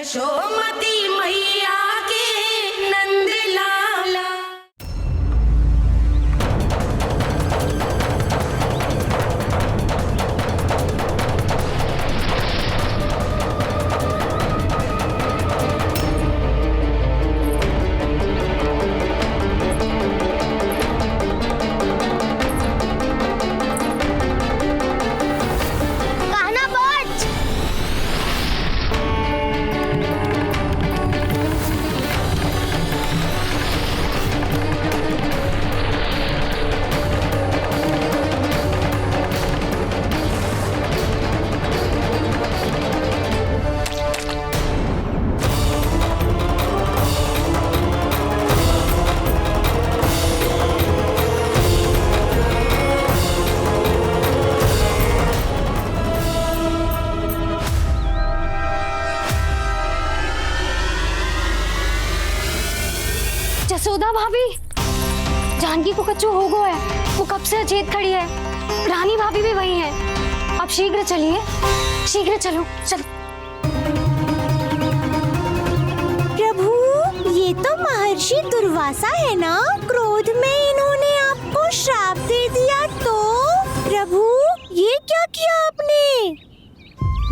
यशोमती मैया के नंद लाला। जसोदा भाभी, जानकी को कच्चू हो गया है, वो कब से अचेत खड़ी है। रानी भाभी भी वही है। आप शीघ्र चलिए, शीघ्र चलो चल। प्रभु, ये तो महर्षि दुर्वासा है ना? क्रोध में इन्होंने आपको श्राप दे दिया तो? प्रभु, ये क्या किया आपने?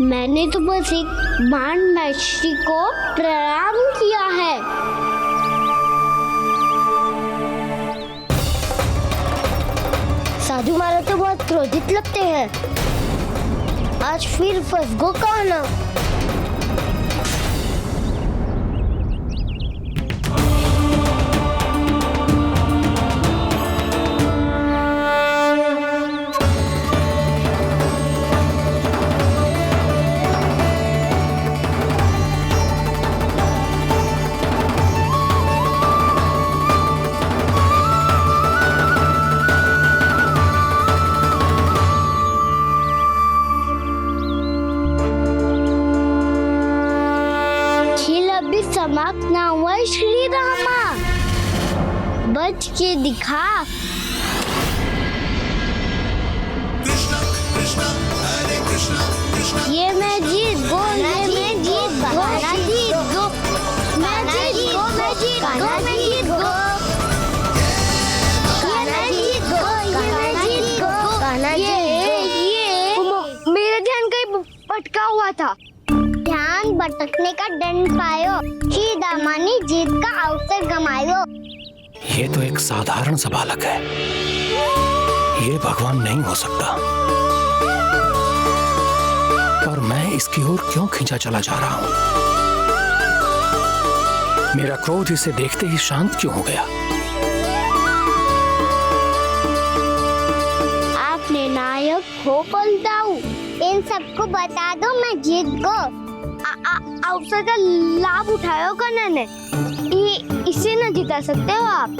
मैंने तो बस एक बाण महर्षि को प्रणाम किया है। साधु महाराज तो बहुत क्रोधित लगते हैं। आज फिर फंस गो कहना। समाप्त ना हुआ श्री रामा, बच के दिखा। ये मैं जीत गो, ये मैं जीत गो, मैं जीत गो, मैं जीत गो, मैं जीत गो, मैं जीत गो, मैं जीत गो, मैं जीत गो। ये मेरा ध्यान कहीं भटका हुआ था। ध्यान भटकने का दंड पायो, श्री दामानी जीत का अवसर गमायो। ये तो एक साधारण सा बालक है, ये भगवान नहीं हो सकता। पर मैं इसकी ओर क्यों खींचा चला जा रहा हूँ? मेरा क्रोध इसे देखते ही शांत क्यों हो गया? आपने नायक हो पलटाऊ, इन सबको बता दो मैं जीत गो। अवसर का लाभ उठाया कन्या ने, इसे न जिता सकते हो आप।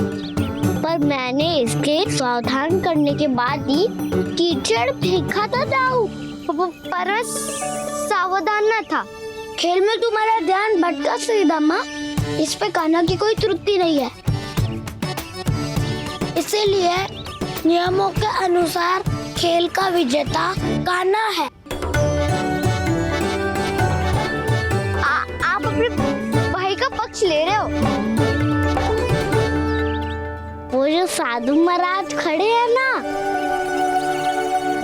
पर मैंने इसके सावधान करने के बाद ही कीचड़ फेंका था दाऊ, पर सावधान न था। खेल में तुम्हारा ध्यान भटका श्रीदामा, इस पे कान्हा की कोई त्रुटि नहीं है। इसीलिए नियमों के अनुसार खेल का विजेता कान्हा है। आप अपने भाई का पक्ष ले रहे हो। वो जो साधु महाराज खड़े हैं ना,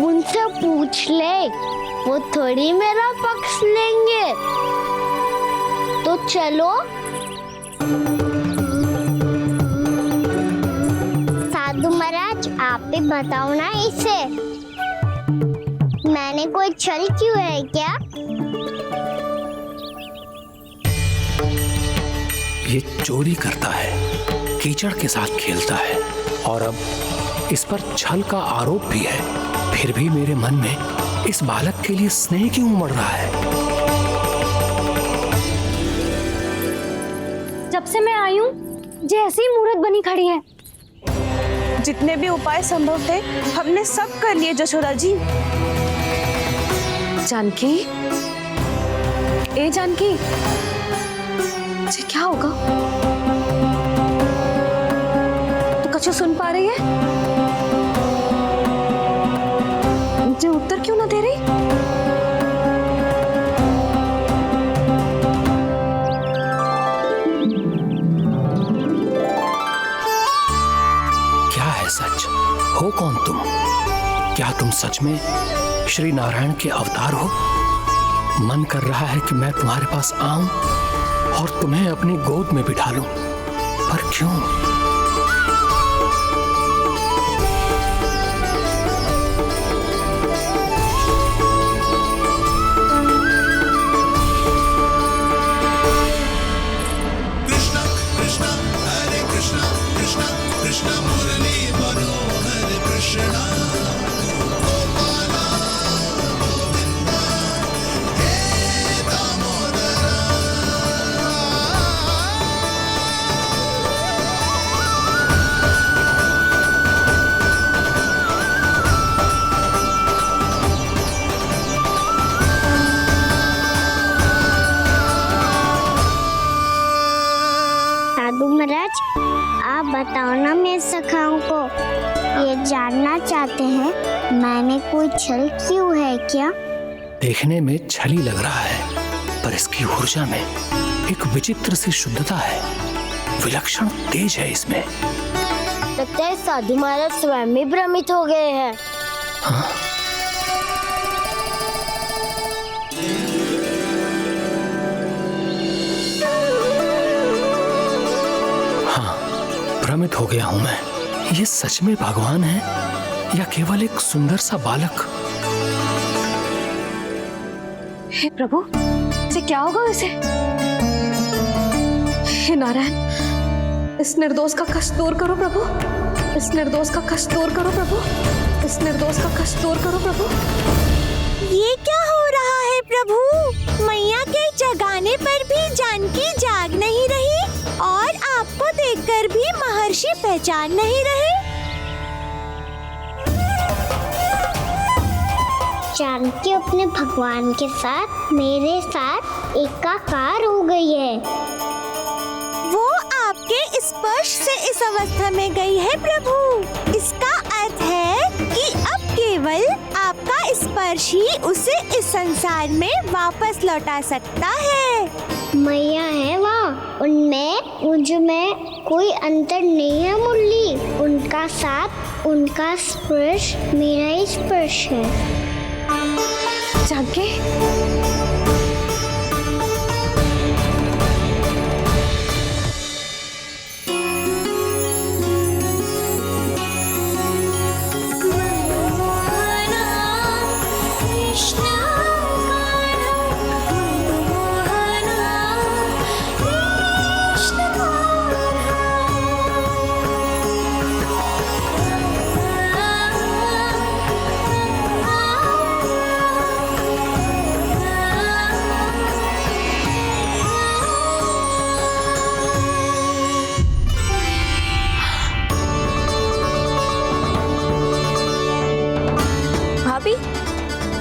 उनसे पूछ ले, वो थोड़ी मेरा पक्ष लेंगे। तो चलो। साधु महाराज, आप भी बताओ ना इसे, मैंने कोई छल क्यों है क्या? ये चोरी करता है, कीचड़ के साथ खेलता है और अब इस पर छल का आरोप भी है। फिर भी मेरे मन में इस बालक के लिए स्नेह क्यों उमड़ रहा है? जब से मैं आई हूँ, जैसी मूर्त बनी खड़ी है। जितने भी उपाय संभव थे हमने सब कर लिए जशोदा जी। जानकी, ए जानकी, ये क्या होगा? तो कच्चू सुन पा रही है? मुझे उत्तर क्यों ना दे रही? कौन तुम? क्या तुम सच में श्री नारायण के अवतार हो? मन कर रहा है कि मैं तुम्हारे पास आऊं और तुम्हें अपनी गोद में बिठा लूं, पर क्यों? साधु महाराज, आप बताओ ना मेरे सखाओं को, ये जानना चाहते हैं मैंने कोई छल क्यों है क्या? देखने में छली लग रहा है, पर इसकी ऊर्जा में एक विचित्र सी शुद्धता है, विलक्षण तेज है इसमें। लगता है साधु महाराज स्वयं ही भ्रमित हो गए हैं। हाँ? भ्रमित हो गया हूं मैं। ये सच में भगवान है या केवल एक सुंदर सा बालक? हे प्रभु, इसे क्या होगा वैसे? हे नारायण, इस निर्दोष का कष्ट दूर करो प्रभु, इस निर्दोष का कष्ट दूर करो प्रभु, इस निर्दोष का कष्ट दूर करो प्रभु। ये क्या हो रहा है प्रभु? मैया के जगाने पर भी जानकी जाग नहीं रही और आपको देखकर भी महर्षि पहचान नहीं रहे। जानकी अपने भगवान के साथ मेरे साथ एकाकार हो गई है। वो आपके स्पर्श से इस अवस्था में गई है प्रभु। इसका अर्थ है कि अब केवल आपका स्पर्श ही उसे इस संसार में वापस लौटा सकता है। मैया है वहाँ, उनमें मुझ में कोई अंतर नहीं है मुरली। उनका साथ, उनका स्पर्श मेरा ही स्पर्श है। जानकी,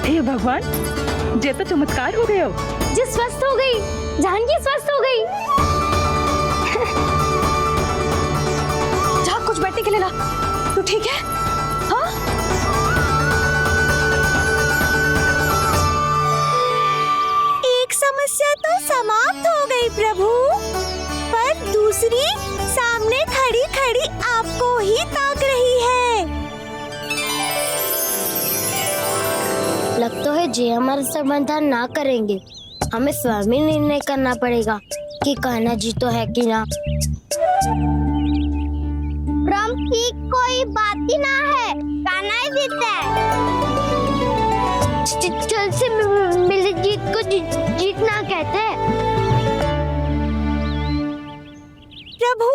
हे भगवान, जे तो चमत्कार हो गए हो। जी स्वस्थ हो गई, जानकी स्वस्थ हो गई। जा कुछ बैठने के लिए ला। तू ठीक है? हाँ? एक समस्या तो समाप्त हो गई प्रभु, पर दूसरी सामने खड़ी खड़ी आपको ही ताक रही है। लग तो है जी हमारा समाधान ना करेंगे। हमें स्वयं ही निर्णय करना पड़ेगा कि कान्हा जी तो है कि ना। भ्रम की कोई बात ही ना है, कान्हा ही जीता है। चल से मिली जीत को जीतना कहते हैं। प्रभु,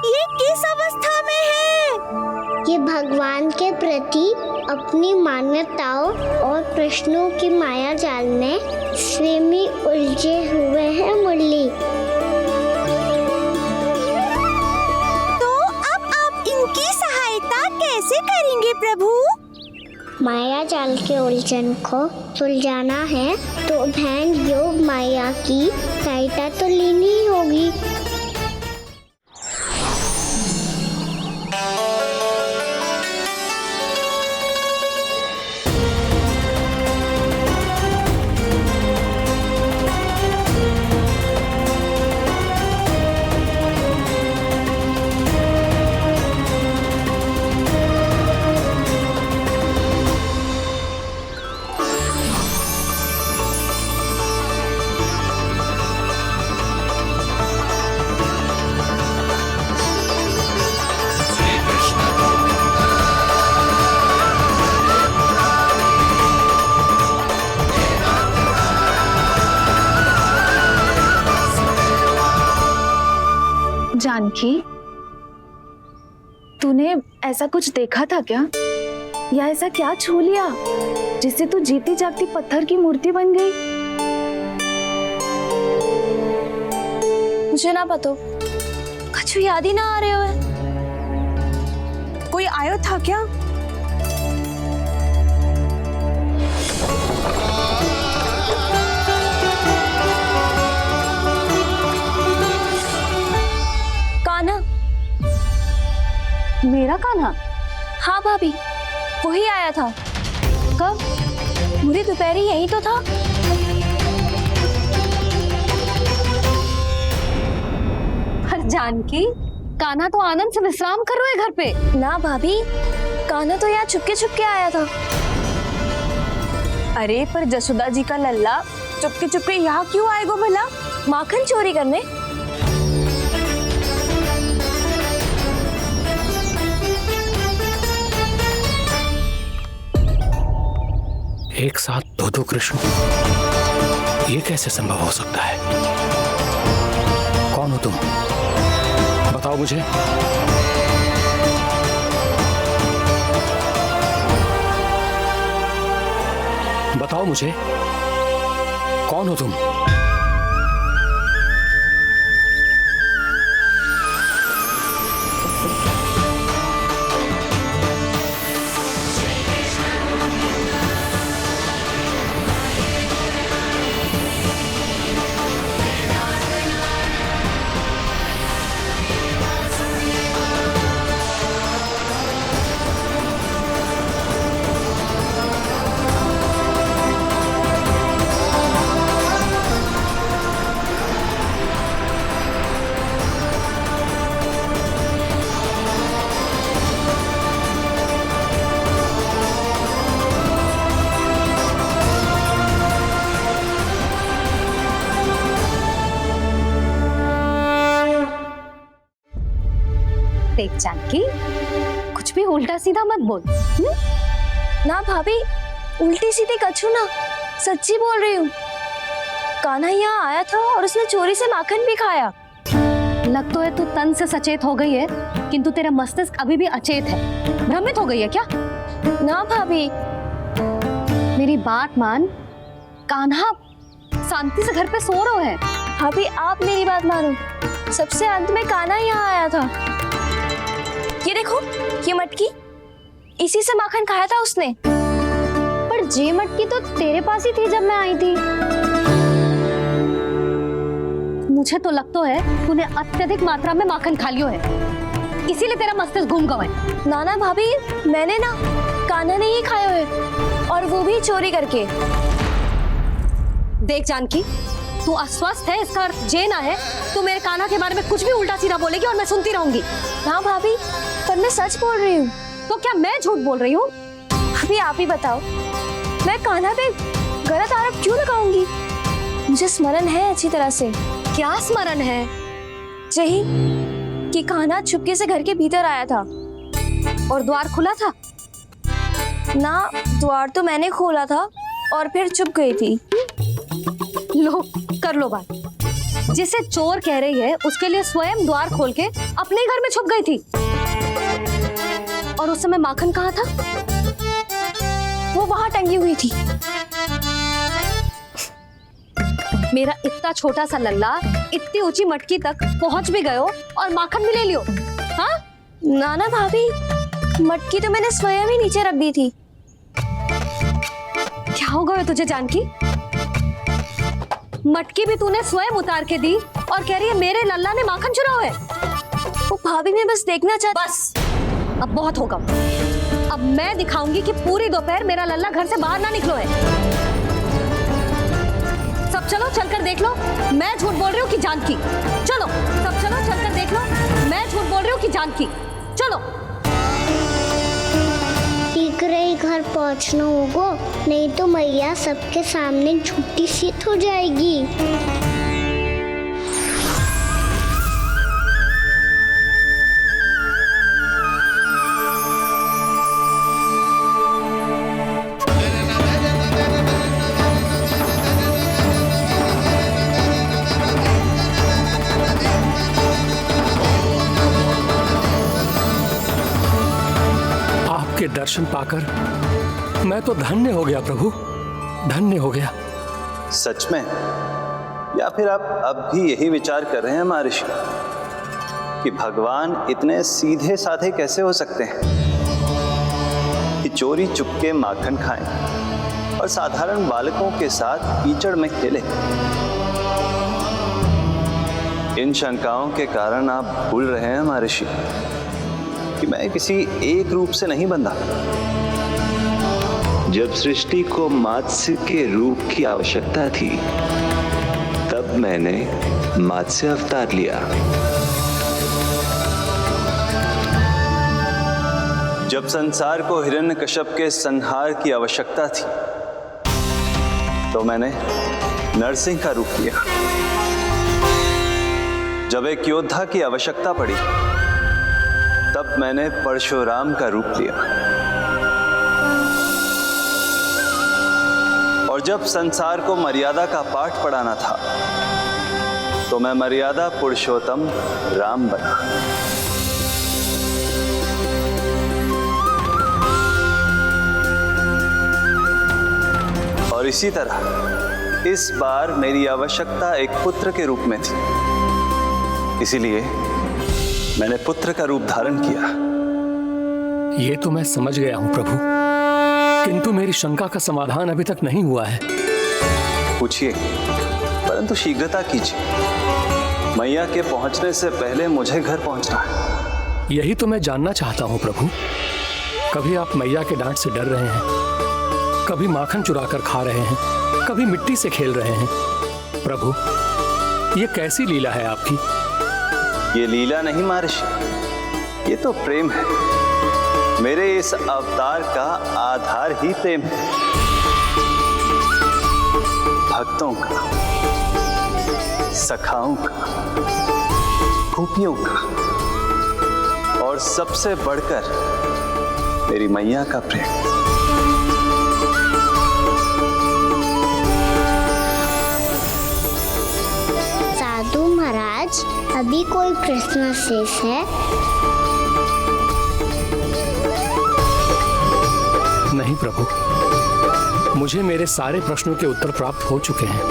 ये किस अवस्था में है? ये भगवान के प्रति अपनी मान्यताओं और प्रश्नों की माया जाल में स्वयं ही उलझे हुए हैं मुरली। तो अब आप इनकी सहायता कैसे करेंगे प्रभु? माया जाल के उलझन को सुलझाना है तो बहन योग माया की सहायता तो लेनी ही होगी। जानकी, तूने ऐसा कुछ देखा था क्या, या ऐसा क्या छू लिया जिससे तू जीती जागती पत्थर की मूर्ति बन गई? मुझे ना पता, कछु याद ही ना आ रहे हो। कोई आयो था क्या? कान्हा। मेरा कान्हा? हाँ भाभी, वही आया था। कब? पूरी दोपहर यही तो था। पर जानकी, कान्हा तो आनंद से विश्राम कर रहे घर पे। ना भाभी, कान्हा तो यहाँ चुपके आया था। अरे पर जसोदा जी का लल्ला चुपके यहाँ क्यों आएगा भला? माखन चोरी करने? एक साथ दो कृष्ण, ये कैसे संभव हो सकता है? कौन हो तुम? बताओ मुझे। बताओ मुझे, कौन हो तुम? देख जानकी, कुछ भी उल्टा सीधा मत बोल। ना भाभी, उल्टी सीधी कछु ना, सच्ची बोल रही हूँ। कान्हा यहाँ आया था और उसने चोरी से माखन भी खाया। लग तो है तू तन से सचेत हो गई है, किंतु तेरा मस्तिष्क अभी भी अचेत है। भ्रमित हो गई है क्या? ना भाभी। मेरी बात मान, कान्हा शांति से घर पे सो रहा है। भाभी आप मेरी बात मानो, सबसे अंत में कान्हा यहाँ आया था। ये देखो, ये मटकी, इसी से माखन खाया था उसने। पर जे मटकी तो तेरे पास ही थी जब मैं आई थी। मुझे तो लगता है तूने अत्यधिक मात्रा में माखन खा लियो है, इसीलिए तेरा मस्तिष्क घूम गया है। ना भाभी, मैंने ना, कान्हा ने ही खाया है, और वो भी चोरी करके। देख जानकी, तू अस्वस्थ है, इसका अर्थ जे ना है तू मेरे कान्हा के बारे में कुछ भी उल्टा सीधा बोलेगी और मैं सुनती रहूंगी। हाँ भाभी, पर मैं सच बोल रही हूँ। तो क्या मैं झूठ बोल रही हूँ? अभी आप ही बताओ, मैं कान्हा पे गलत आरोप क्यों लगाऊंगी? मुझे स्मरण है अच्छी तरह से। क्या स्मरण है? यही कि कान्हा चुपके से घर के भीतर आया था। और द्वार खुला था? ना, द्वार तो मैंने खोला था और फिर चुप गई थी। लो, कर लो बात। जिसे चोर कह रही है उसके लिए स्वयं द्वार खोल के अपने घर में छुप गई थी। और उस समय माखन कहाँ था? वो वहां टंगी हुई थी। मेरा इतना छोटा सा लल्ला इतनी ऊंची मटकी तक पहुंच भी गयो और माखन भी ले लियो। हाँ? ना भाभी, मटकी तो मैंने स्वयं ही नीचे रख दी थी। क्या हो गया तुझे जानकी? मटकी भी तूने स्वयं उतार के दी और कह रही है मेरे लल्ला ने माखन चुराया है। वो भाभी मैं बस देखना चाहती। बस, अब बहुत होगा। अब मैं दिखाऊंगी कि पूरी दोपहर मेरा लल्ला घर से बाहर ना निकलो है। सब चलो, चलकर देख लो मैं झूठ बोल रही हूँ कि जानकी। चलो सब चलो, चलकर देख लो मैं झूठ बोल रही हूँ कि जानकी। चलो। शीघ्र ही घर पहुंचना होगा, नहीं तो मैया सबके सामने झूठी सिद्ध हो जाएगी। के दर्शन पाकर मैं तो धन्य हो गया प्रभु, धन्य हो गया। सच में? या फिर आप अब भी यही विचार कर रहे हैं महर्षि कि भगवान इतने सीधे साधे कैसे हो सकते हैं कि चोरी चुपके माखन खाएं और साधारण बालकों के साथ कीचड़ में खेलें? इन शंकाओं के कारण आप भूल रहे हैं महर्षि कि मैं किसी एक रूप से नहीं बंधा। जब सृष्टि को मत्स्य के रूप की आवश्यकता थी तब मैंने मत्स्य अवतार लिया। जब संसार को हिरण्यकश्यप के संहार की आवश्यकता थी तो मैंने नरसिंह का रूप लिया। जब एक योद्धा की आवश्यकता पड़ी तब मैंने परशुराम का रूप लिया। और जब संसार को मर्यादा का पाठ पढ़ाना था तो मैं मर्यादा पुरुषोत्तम राम बना। और इसी तरह इस बार मेरी आवश्यकता एक पुत्र के रूप में थी, इसीलिए मैंने पुत्र का रूप धारण किया। ये तो मैं समझ गया हूं प्रभु, किंतु मेरी शंका का समाधान अभी तक नहीं हुआ है। पूछिए, परंतु शीघ्रता कीजिए। मैया के पहुंचने से पहले मुझे घर पहुंचना है। यही तो मैं जानना चाहता हूं प्रभु। कभी आप मैया के डांट से डर रहे हैं, कभी माखन चुरा कर खा रहे हैं, कभी मिट्टी से खेल रहे हैं। प्रभु, ये कैसी लीला है आपकी? ये लीला नहीं महर्षि, ये तो प्रेम है। मेरे इस अवतार का आधार ही प्रेम है। भक्तों का, सखाओं का, गोपियों का और सबसे बढ़कर मेरी मैया का प्रेम। साधु महाराज, अभी कोई प्रश्न शेष है? नहीं प्रभु, मुझे मेरे सारे प्रश्नों के उत्तर प्राप्त हो चुके हैं।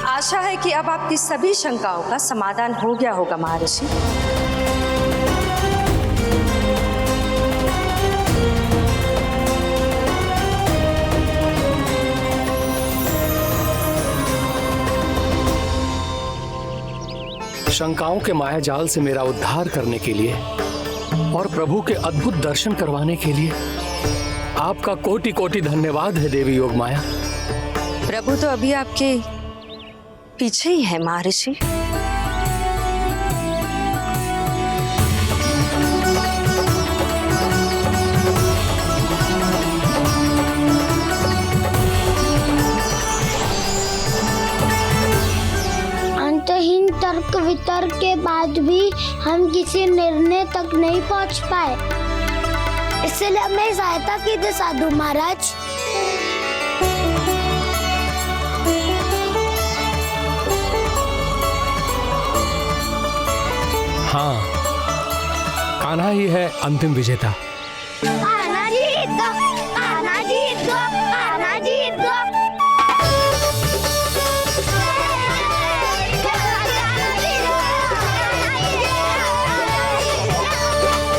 आशा है कि अब आपकी सभी शंकाओं का समाधान हो गया होगा महर्षि। शंकाओं के मायाजाल से मेरा उद्धार करने के लिए और प्रभु के अद्भुत दर्शन करवाने के लिए आपका कोटि कोटि धन्यवाद है देवी योगमाया। प्रभु तो अभी आपके पीछे ही है महर्षि। अंतहीन तर्क वितर्क के बाद भी हम किसी निर्णय तक नहीं पहुंच पाए, इसलिए हमें सहायता कीजिए साधु महाराज। हाँ, कान्हा ही है अंतिम विजेता। आना जीत दो, आना जीत दो, आना जीत दो।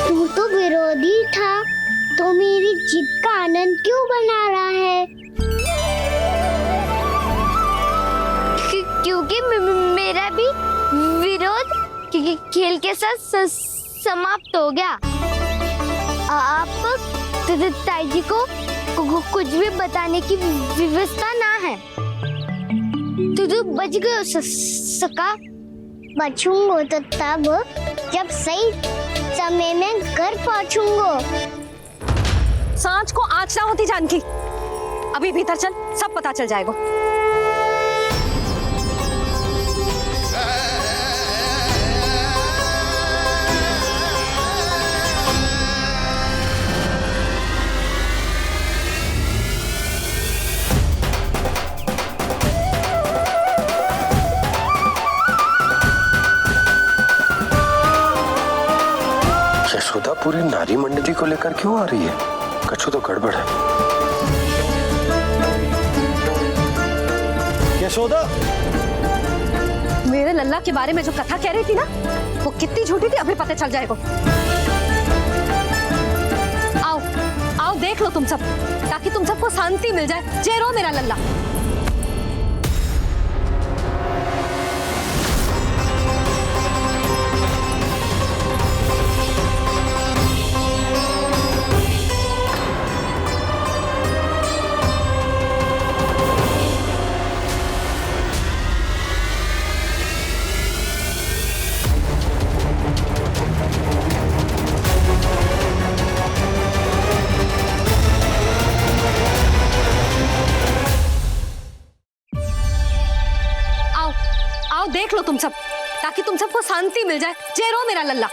तू तो विरोधी था, तो मेरी जीत का आनंद क्यों बना रहा है? क्योंकि मेरा भी विरोध खेल के साथ समाप्त हो गया। आपको ताई जी को कुछ भी बताने की व्यवस्था ना है। तू बच गयो सका। बचूंगा तो तब जब सही समय में घर पहुंचूंगा। सांच को आँच ना होती जानकी। अभी भीतर चल, सब पता चल जाएगा। पूरी नारी मंडली को लेकर क्यों आ रही है? कछु तो गड़बड़ है। यशोदा, मेरे लल्ला के बारे में जो कथा कह रही थी ना, वो कितनी झूठी थी अभी पता चल जाएगा। आओ आओ देख लो तुम सब, ताकि तुम सबको शांति मिल जाए। जय रो मेरा लल्ला। देख लो तुम सब, ताकि तुम सबको शांति मिल जाए। जय रो मेरा लल्ला।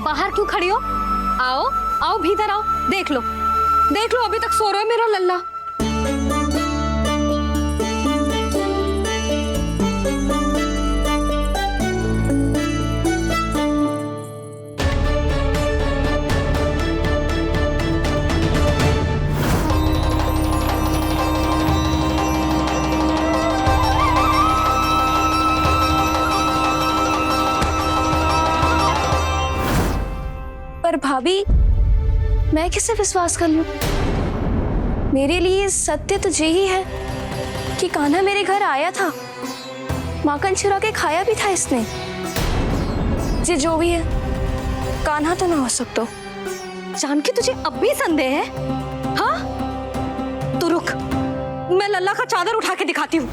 बाहर क्यों खड़ी हो? आओ आओ भीतर आओ, देख लो अभी तक सो रहा है मेरा लल्ला। भाभी, मैं किसे विश्वास कर लूं? मेरे लिए सत्य तो यही है कि कान्हा मेरे घर आया था, माखन चुरा के खाया भी था इसने। ये जो भी है, कान्हा तो ना हो सकता। जानकी, तुझे अब भी संदेह है? हाँ, तू रुक, मैं लल्ला का चादर उठा के दिखाती हूँ।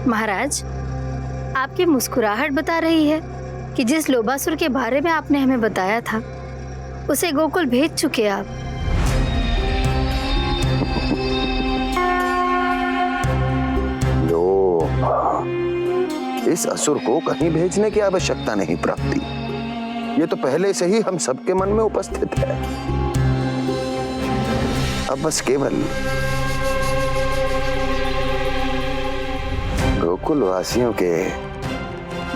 महाराज, आपकी मुस्कुराहट बता रही है कि जिस लोबासुर के बारे में आपने हमें बताया था, उसे गोकुल भेज चुके आप। लो, इस असुर को कहीं भेजने की आवश्यकता नहीं प्राप्ति। ये तो पहले से ही हम सबके मन में उपस्थित है। अब बस केवल गोकुल वासियों के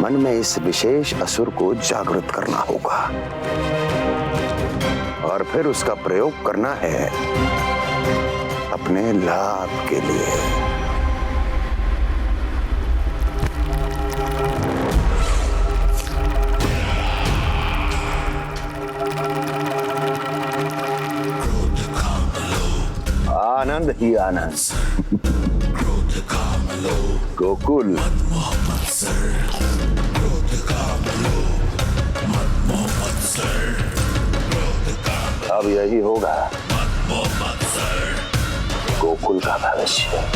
मन में इस विशेष असुर को जागृत करना होगा और फिर उसका प्रयोग करना है अपने लाभ के लिए। आनंद ही आनंद। गोकुल अब यही होगा गोकुल का भविष्य।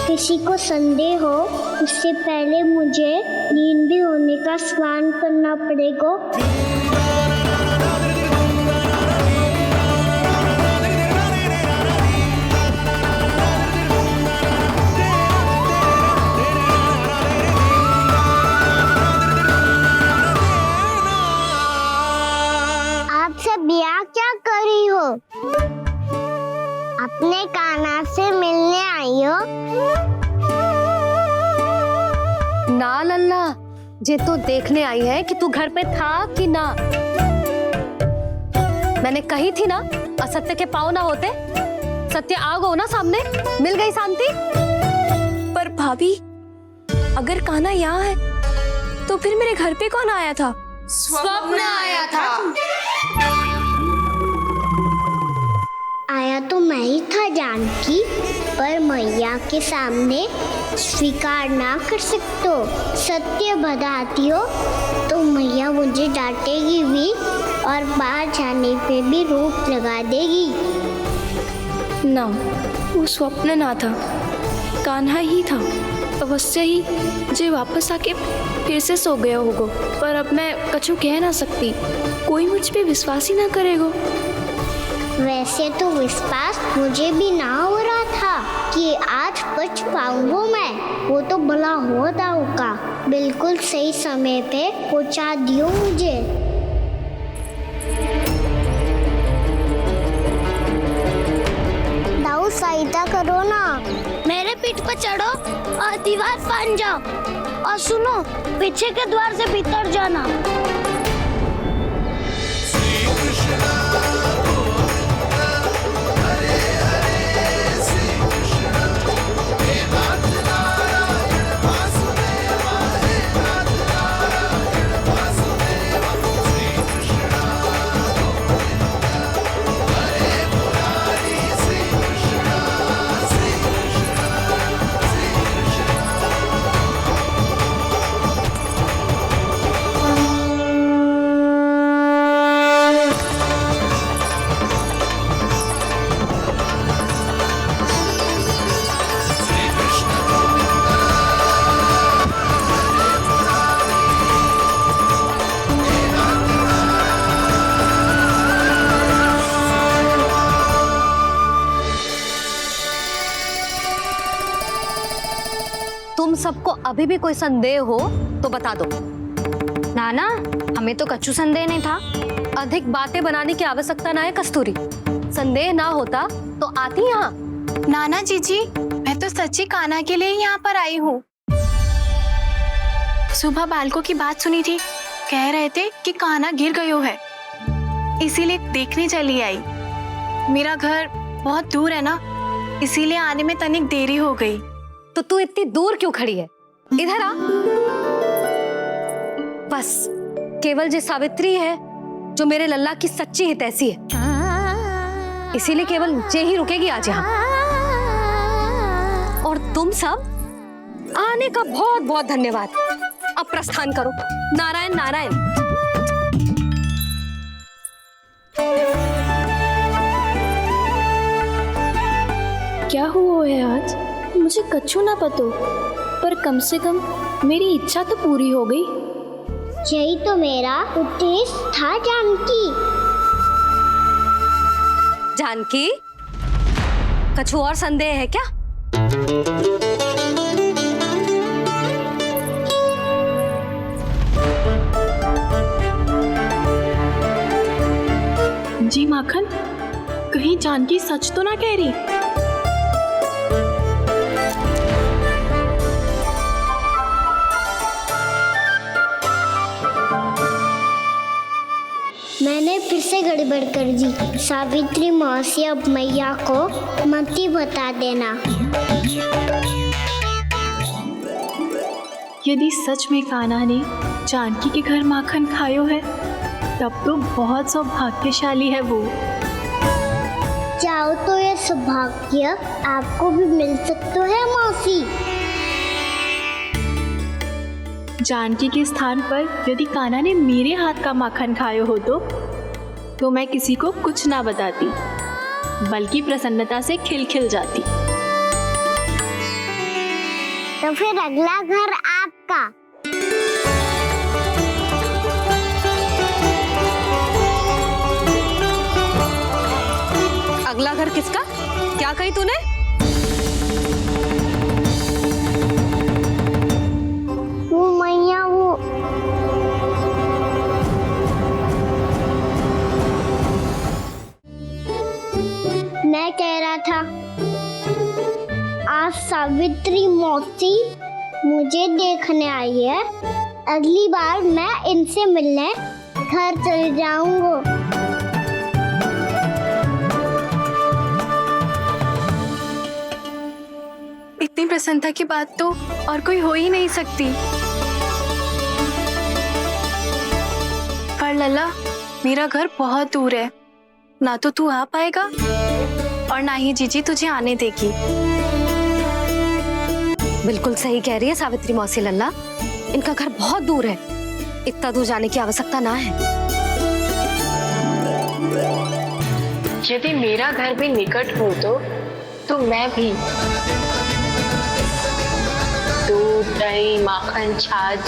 किसी को संदेह हो, उससे पहले मुझे नींद भी होने का स्नान करना पड़ेगा। आप सब यहाँ क्या कर रही हो? अपने कान्हा से मिलने आई हो? ना लल्ला, जे तो देखने आई है कि तू घर पे था कि ना। मैंने कही थी ना, असत्य के पाँव ना होते। सत्य आ गो ना सामने, मिल गई शांति। पर भाभी, अगर कान्हा यहाँ है तो फिर मेरे घर पे कौन आया था? स्वप्न आया था। आया तो मैं ही था जानकी, पर मैया के सामने स्वीकार ना कर सकते हो। सत्य बताती हो तो मैया मुझे डांटेगी भी और बाहर जाने पे भी रोक लगा देगी। ना, वो स्वप्न ना था, कान्हा ही था। अवश्य ही जे वापस आके फिर से सो गया होगा। पर अब मैं कछु कह ना सकती, कोई मुझ पे विश्वास ही ना करेगा। वैसे तो विश्वास मुझे भी ना हो रहा था कि आज बच पाऊंगा मैं। वो तो भला होता होगा, बिल्कुल सही समय पे पहुंचा दियो मुझे। दाऊ सहायता करो ना, मेरे पीठ पर चढ़ो और दीवार फाड़ जाओ। और सुनो, पीछे के द्वार से भीतर जाना। तुम सबको अभी भी कोई संदेह हो तो बता दो। नाना, हमें तो कच्चू संदेह नहीं था। अधिक बातें बनाने की आवश्यकता ना है कस्तूरी। संदेह ना होता तो आती यहाँ। नाना जीजी, मैं तो सच्ची कान्हा के लिए यहाँ पर आई हूँ। सुबह बालकों की बात सुनी थी, कह रहे थे कि कान्हा गिर गयो है, इसीलिए देखने चली आई। मेरा घर बहुत दूर है ना, इसीलिए आने में तनिक देरी हो गई। तो तू इतनी दूर क्यों खड़ी है? इधर आ। बस केवल जे सावित्री है जो मेरे लल्ला की सच्ची हितैषी है, इसीलिए केवल जे ही रुकेगी आज यहाँ। और तुम सब आने का बहुत बहुत धन्यवाद। अब प्रस्थान करो। नारायण नारायण। क्या हुआ है आज? मुझे कच्चू ना पतो, पर कम से कम मेरी इच्छा तो पूरी हो गई। यही तो मेरा उद्देश्य था जानकी। जानकी, कछु और संदेह है क्या? जी माखन, कहीं जानकी सच तो ना कह रही? मैंने फिर से गड़बड़ कर दी। सावित्री मौसी अब मैया को मत ही बता देना। यदि सच में कान्हा ने जानकी के घर माखन खायो है, तब तो बहुत सौभाग्यशाली है वो। चाहो तो ये सौभाग्य आपको भी मिल सकता है मौसी। जानकी के स्थान पर यदि कान्हा ने मेरे हाथ का माखन खायो हो तो मैं किसी को कुछ ना बताती, बल्कि प्रसन्नता से खिलखिल जाती। तो फिर अगला घर आपका। अगला घर किसका? क्या कही तूने? वो मैया, वो मैं कह रहा था आज सावित्री मौसी मुझे देखने आई है। अगली बार मैं इनसे मिलने घर चले जाऊंगा। इतनी प्रसन्नता की बात तो और कोई हो ही नहीं सकती। पर लल्ला, मेरा घर बहुत दूर है, ना तो तू आ पाएगा और ना ही जीजी तुझे आने देगी। बिल्कुल सही कह रही है सावित्री मौसी लल्ला, इनका घर बहुत दूर है, इतना दूर जाने की आवश्यकता ना है। यदि मेरा घर भी निकट हो तो मैं भी दूध, दही, माखन, छाछ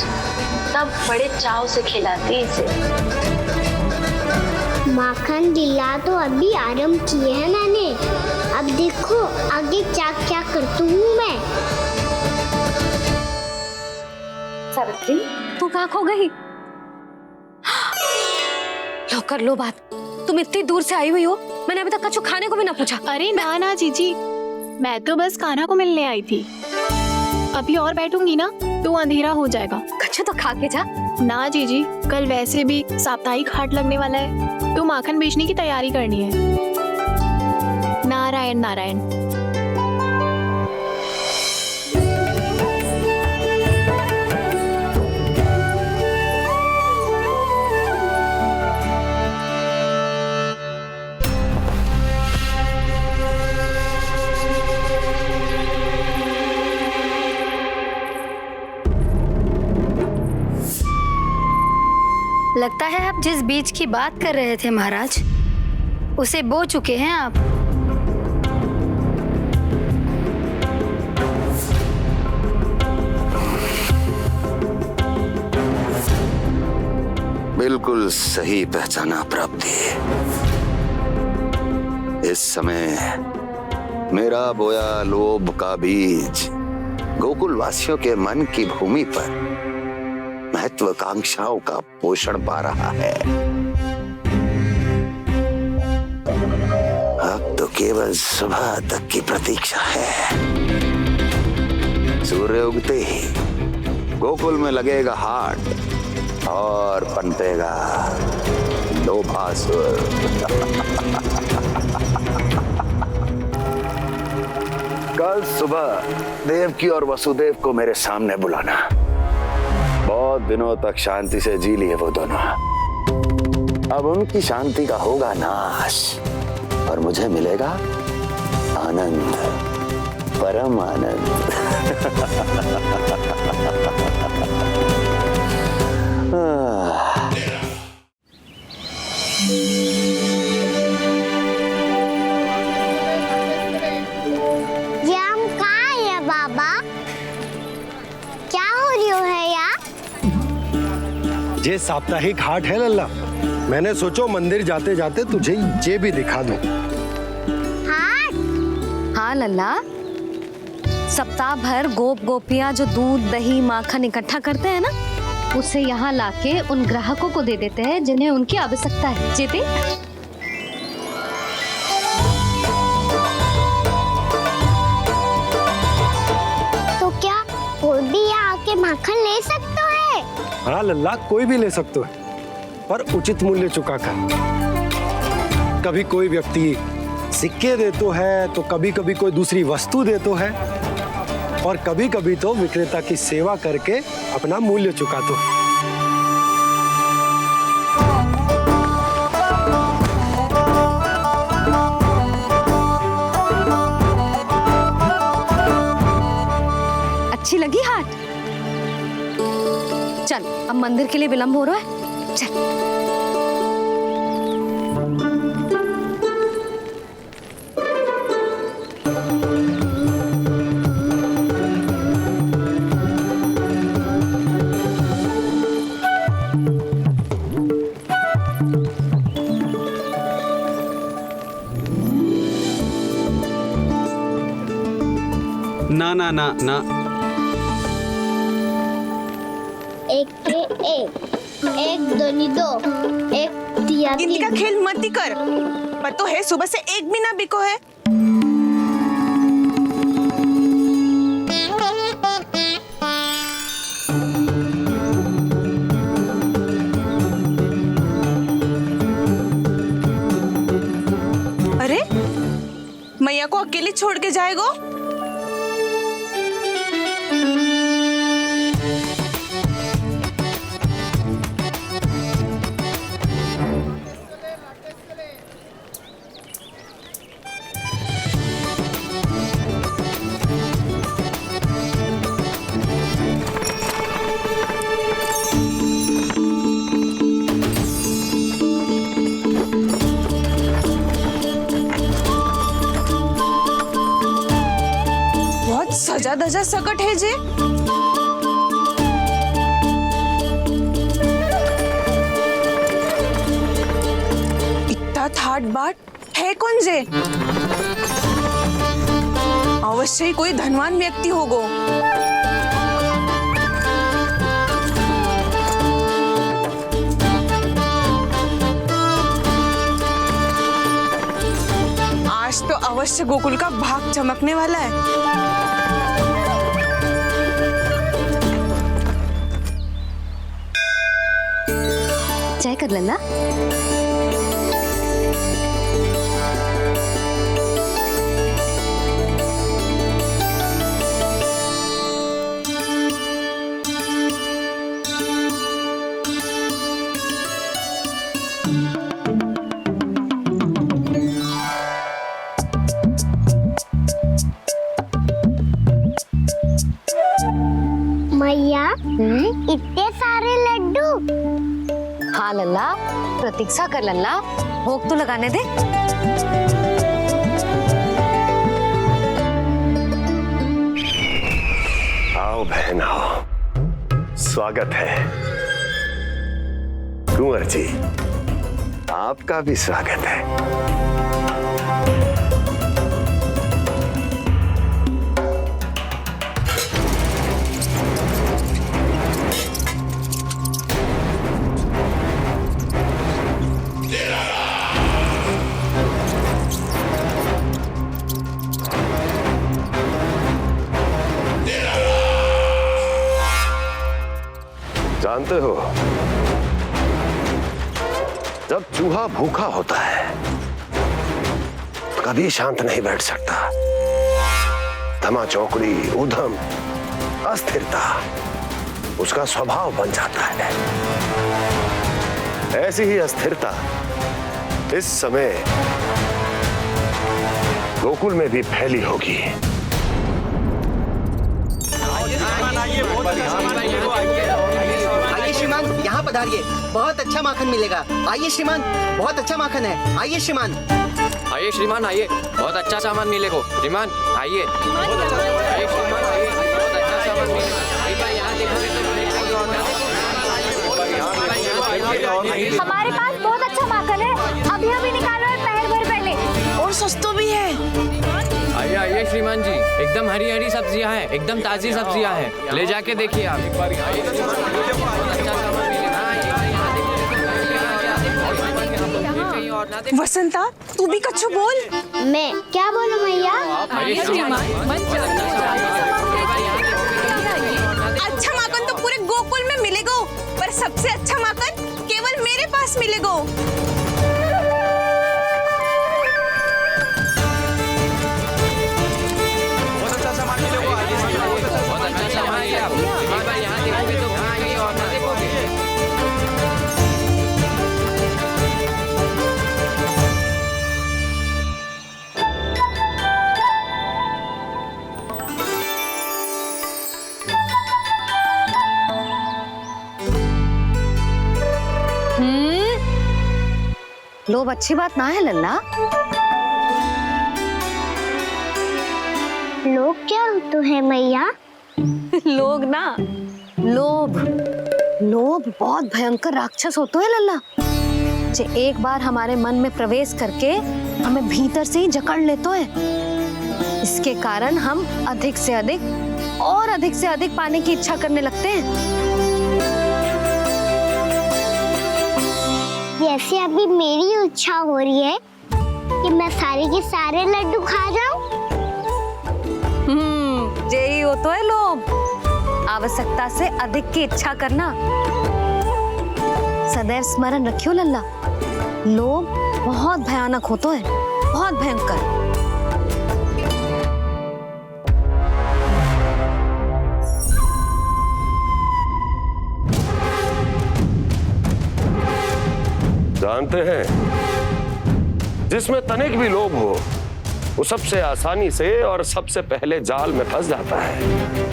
सब बड़े चाव से खिलाती इसे। माखन दिला तो अभी आरंभ किए हैं मैंने, अब देखो आगे क्या क्या करती हूँ मैं। सावित्री, तू कहाँ खो गई? लो कर लो बात, तुम इतनी दूर से आई हुई हो, मैंने अभी तक कछु खाने को भी ना पूछा। अरे ना ना जीजी, मैं तो बस कान्हा को मिलने आई थी। अभी और बैठूंगी ना तो अंधेरा हो जाएगा। कछु तो खा के जा। ना जीजी, कल वैसे भी साप्ताहिक हाट लगने वाला है, तो माखन बेचने की तैयारी करनी है। नारायण नारायण। लगता है आप जिस बीज की बात कर रहे थे महाराज, उसे बो चुके हैं आप। बिल्कुल सही पहचाना प्राप्ति। इस समय मेरा बोया लोभ का बीज गोकुल वासियों के मन की भूमि पर महत्वाकांक्षाओं का पोषण पा रहा है। अब तो केवल सुबह तक की प्रतीक्षा है। सूर्य उगते ही गोकुल में लगेगा हाट और पनपेगा लोभासुर। कल सुबह देवकी और वसुदेव को मेरे सामने बुलाना। बहुत दिनों तक शांति से जी लिए वो दोनों, अब उनकी शांति का होगा नाश और मुझे मिलेगा आनंद, परम आनंद। ये हम कहाँ है बाबा? क्या हो रही है यार? ये साप्ताहिक हाट है लल्ला, मैंने सोचो मंदिर जाते जाते तुझे ये भी दिखा दूं। हाँ लल्ला, सप्ताह भर गोप गोपियां जो दूध, दही, माखन इकट्ठा करते हैं ना, उसे यहाँ लाके उन ग्राहकों को दे देते हैं जिन्हें उनकी आवश्यकता है। जेपी, तो क्या कोई भी यहाँ आके माखन ले सकता है? हाँ लल्ला, कोई भी ले सकते है, पर उचित मूल्य चुका कर। कभी कोई व्यक्ति सिक्के देतो है, तो कभी कभी कोई दूसरी वस्तु देतो है, और कभी कभी तो विक्रेता की सेवा करके अपना मूल्य चुकातो है। अच्छी लगी हाट? चल, अब मंदिर के लिए विलंब हो रहा है, चल। ना ना ना ना, एक के एक दोनी दो, एक दिया गिनती का खेल मत ही कर। पर तो है सुबह से एक भी ना बिको है। मैया को अकेले छोड़ के जाएगो? सजा धजा सकट है जे। इतना थाट बाट है कौन जे? अवश्य ही कोई धनवान व्यक्ति होगो। आज तो अवश्य गोकुल का भाग चमकने वाला है। चाय कर लेना। मैया इतने सारे लड्डू। हाँ लल्ला, प्रतीक्षा कर लल्ला, भोग तो लगाने दे। आओ बहन आओ, स्वागत है। कुंवर जी, आपका भी स्वागत है। जानते हो, जब चूहा भूखा होता है कभी शांत नहीं बैठ सकता। धमा चौकड़ी, उधम, अस्थिरता उसका स्वभाव बन जाता है। ऐसी ही अस्थिरता इस समय गोकुल में भी फैली होगी। आइए श्रीमान, यहाँ पधारिए, बहुत अच्छा माखन मिलेगा। आइए श्रीमान, बहुत अच्छा माखन है। आइए श्रीमान। आइए श्रीमान, आइए, बहुत अच्छा सामान मिलेगा। श्रीमान आइए, आइए श्रीमान, आइए, बहुत अच्छा सामान मिलेगा। हमारे पास बहुत अच्छा माखन है, अभी अभी निकालो है, पहर भर पहले। और सस्ता भी है। आइए आइए श्रीमान जी, एकदम हरी हरी सब्जियां हैं, एकदम ताजी सब्जियां हैं, ले जाके देखिए आप। वसंता, तू भी कछु बोल। मैं क्या बोलूं मैया? अच्छा माखन तो पूरे गोकुल में मिलेगा, पर सबसे अच्छा माखन केवल मेरे पास मिलेगा। लोभ अच्छी बात ना है लल्ला। लोग क्या होते हैं मैया? लोग ना, लोभ। लोभ बहुत भयंकर राक्षस होते हैं लल्ला, जो एक बार हमारे मन में प्रवेश करके हमें भीतर से ही जकड़ लेते हैं। इसके कारण हम अधिक से अधिक और अधिक से अधिक पाने की इच्छा करने लगते हैं। जैसे अभी मेरी इच्छा हो रही है कि मैं सारे के सारे लड्डू खा जाऊं। यही होता है लोभ, आवश्यकता से अधिक की इच्छा करना। सदैव स्मरण रखियो लल्ला, लोभ बहुत भयानक होता है, बहुत भयंकर। जानते हैं, जिसमें तनिक भी लोभ हो वो सबसे आसानी से और सबसे पहले जाल में फंस जाता है।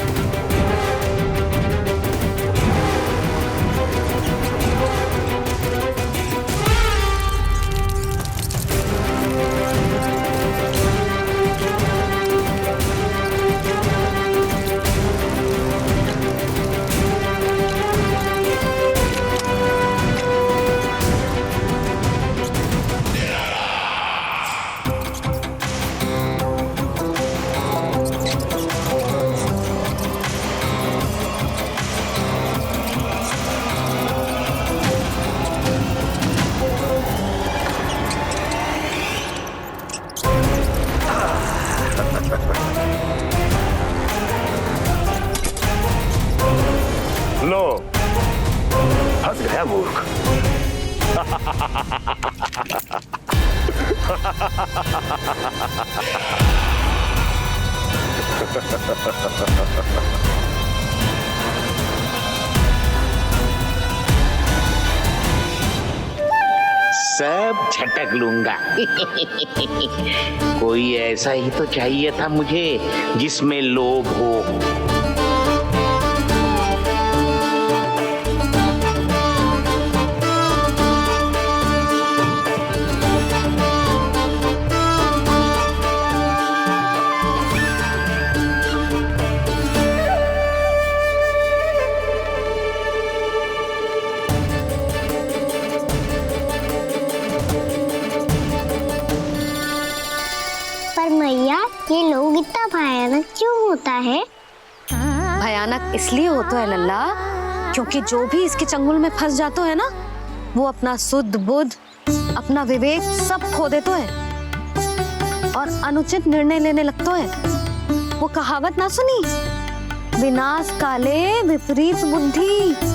लो, फंस गया मूर्ख। सब झटक लूंगा। कोई ऐसा ही तो चाहिए था मुझे जिसमें लोभ हो। पर मैया, ये लोग इतना भयानक क्यों होता है? भयानक इसलिए होता है लल्ला, क्योंकि जो भी इसके चंगुल में फंस जाता है ना, वो अपना शुद्ध बुद्ध, अपना विवेक सब खो देता है और अनुचित निर्णय लेने लगता है। वो कहावत ना सुनी, विनाश काले विपरीत बुद्धि।